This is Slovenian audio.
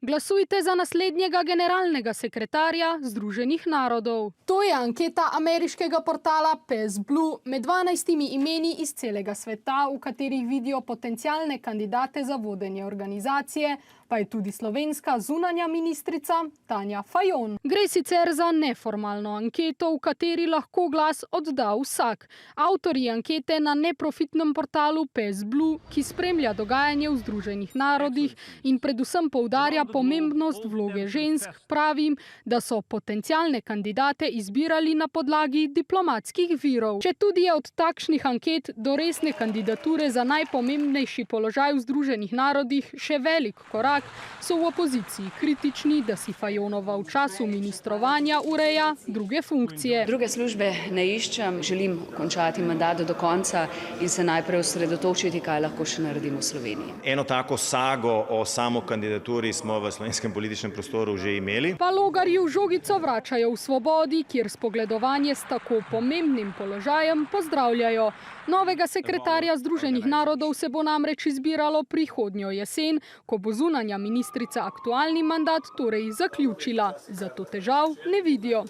Glasujte za naslednjega generalnega sekretarja Združenih narodov. To je anketa ameriškega portala PACE Blue med 12 imeni iz celega sveta, v katerih vidijo potencialne kandidate za vodenje organizacije, pa je tudi slovenska zunanja ministrica Tanja Fajon. Gre sicer za neformalno anketo, v kateri lahko glas odda vsak. Avtorji ankete na neprofitnem portalu PACE Blue, ki spremlja dogajanje v Združenih narodih in predvsem poudarja pomembnost vloge žensk, pravim, da so potencialne kandidate izbirali na podlagi diplomatskih virov. Četudi je od takšnih anket do resne kandidature za najpomembnejši položaj v Združenih narodih še velik korak, so v opoziciji kritični, da si Fajonova v času ministrovanja ureja druge funkcije. Druge službe ne iščem, želim končati mandat do konca in se najprej osredotočiti, kaj lahko še naredimo v Sloveniji. Eno tako sago o samokandidaturi smo v slovenskem političnem prostoru že imeli. Pa Logarju žogico vračajo v Svobodi, kjer spogledovanje s tako pomembnim položajem pozdravljajo. Novega sekretarja Združenih narodov se bo namreč izbiralo prihodnjo jesen, ko bo zunanja ministrica aktualni mandat torej zaključila. Zato težav ne vidijo.